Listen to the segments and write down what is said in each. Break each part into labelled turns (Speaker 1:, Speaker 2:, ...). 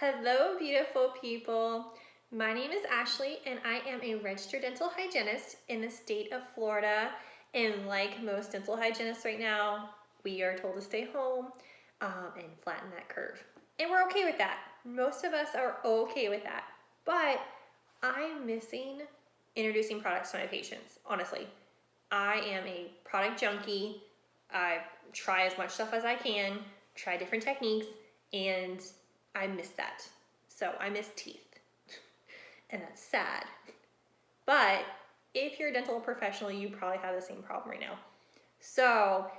Speaker 1: Hello, beautiful people. My name is Ashley, and I am a registered dental hygienist in the state of Florida. And like most dental hygienists right now, we are told to stay home and flatten that curve. And we're okay with that. Most of us are okay with that. But I'm missing introducing products to my patients, honestly. I am a product junkie. I try as much stuff as I can, try different techniques, and I miss that. So I miss teeth, and that's sad. But if you're a dental professional, you probably have the same problem right now. So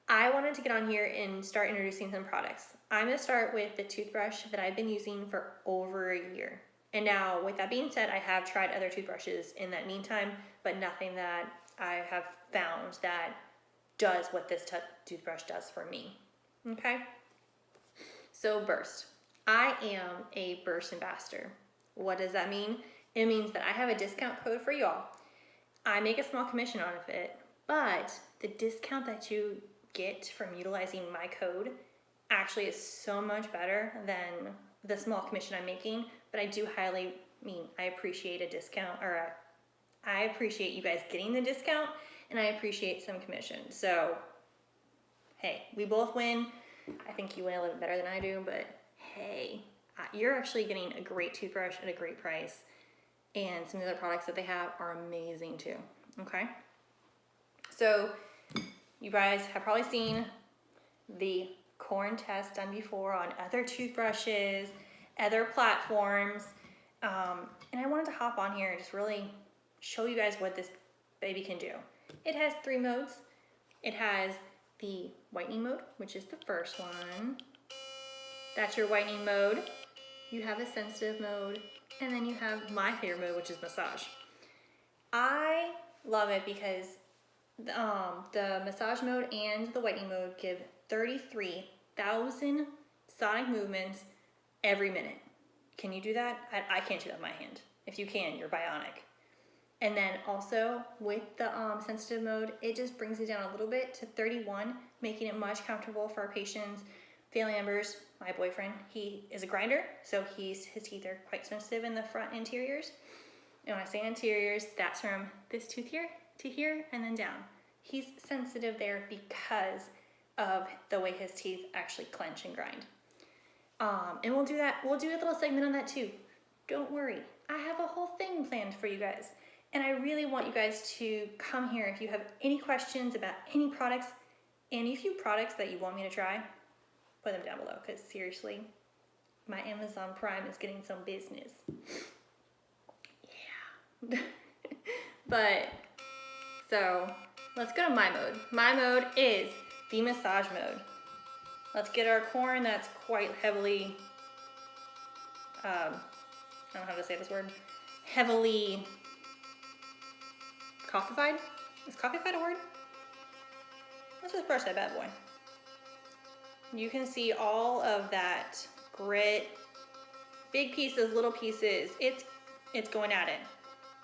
Speaker 1: I wanted to get on here and start introducing some products. I'm gonna start with the toothbrush that I've been using for over a year. And now, with that being said, I have tried other toothbrushes in that meantime, but nothing that I have found that does what this toothbrush does for me. Okay? So, Burst. I am a Burst ambassador. What does that mean? It means that I have a discount code for y'all. I make a small commission out of it, but the discount that you get from utilizing my code actually is so much better than the small commission I'm making. But I do I appreciate a discount, or I appreciate you guys getting the discount, and I appreciate some commission. So, hey, we both win. I think you win a little bit better than I do, but hey, you're actually getting a great toothbrush at a great price. And some of the other products that they have are amazing too, okay? So you guys have probably seen the corn test done before on other toothbrushes, other platforms. And I wanted to hop on here and just really show you guys what this baby can do. It has 3 modes. It has the whitening mode, which is the first one. That's your whitening mode. You have a sensitive mode, and then you have my favorite mode, which is massage. I love it because the massage mode and the whitening mode give 33,000 sonic movements every minute. Can you do that? I can't do that with my hand. If you can, you're bionic. And then also with the sensitive mode, it just brings it down a little bit to 31, making it much comfortable for our patients, family members. My boyfriend, he is a grinder, so his teeth are quite sensitive in the front interiors. And when I say interiors, that's from this tooth here to here and then down. He's sensitive there because of the way his teeth actually clench and grind. And we'll do that. We'll do a little segment on that too. Don't worry. I have a whole thing planned for you guys. And I really want you guys to come here if you have any questions about any products, any few products that you want me to try, put them down below, because seriously, my Amazon Prime is getting some business. Yeah. But, so, let's go to my mode. My mode is the massage mode. Let's get our corn that's quite heavily, I don't know how to say this word, heavily coffeeified? Is coffeeified a word? Let's just brush that bad boy. You can see all of that grit, big pieces, little pieces. It's going at it.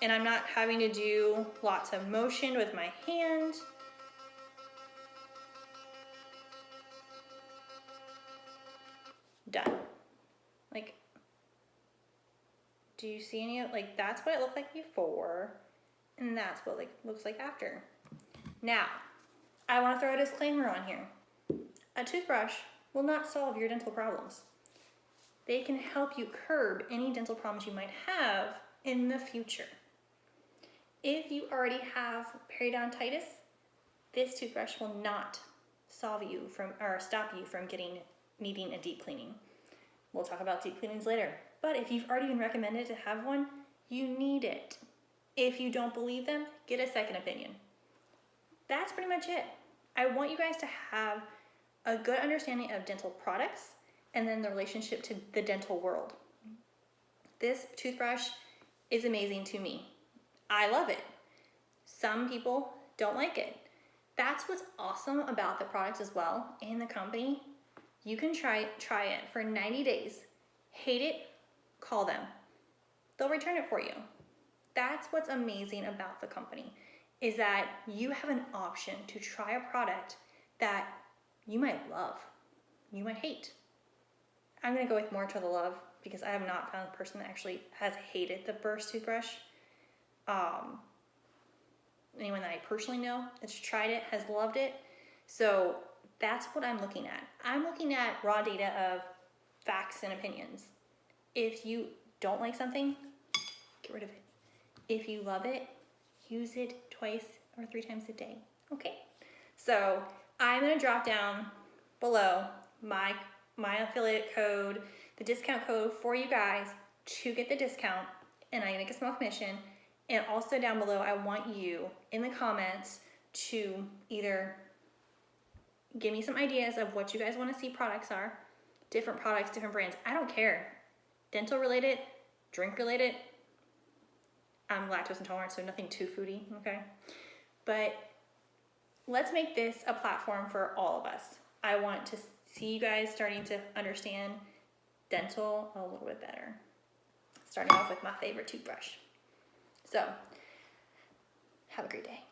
Speaker 1: And I'm not having to do lots of motion with my hand. Done. Like, do you see any of, like, that's what it looked like before, and that's what looks like after. Now, I want to throw a disclaimer on here. A toothbrush will not solve your dental problems. They can help you curb any dental problems you might have in the future. If you already have periodontitis, this toothbrush will not solve you from, or stop you from needing a deep cleaning. We'll talk about deep cleanings later. But if you've already been recommended to have one, you need it. If you don't believe them, get a second opinion. That's pretty much it. I want you guys to have a good understanding of dental products and then the relationship to the dental world. This toothbrush is amazing to me. I love it. Some people don't like it. That's what's awesome about the product as well and the company. You can try it for 90 days. Hate it, call them. They'll return it for you. That's what's amazing about the company, is that you have an option to try a product that you might love, you might hate. I'm gonna go with more to the love because I have not found a person that actually has hated the Burst toothbrush. Anyone that I personally know that's tried it has loved it. So that's what I'm looking at. I'm looking at raw data of facts and opinions. If you don't like something, get rid of it. If you love it, use it twice or 3 times a day. Okay? So I'm gonna drop down below my affiliate code, the discount code for you guys to get the discount, and I make a small commission. And also down below, I want you in the comments to either give me some ideas of what you guys want to see products are, different products, different brands. I don't care. Dental related, drink related. I'm lactose intolerant, so nothing too foodie, okay? But let's make this a platform for all of us. I want to see you guys starting to understand dental a little bit better. Starting off with my favorite toothbrush. So, have a great day.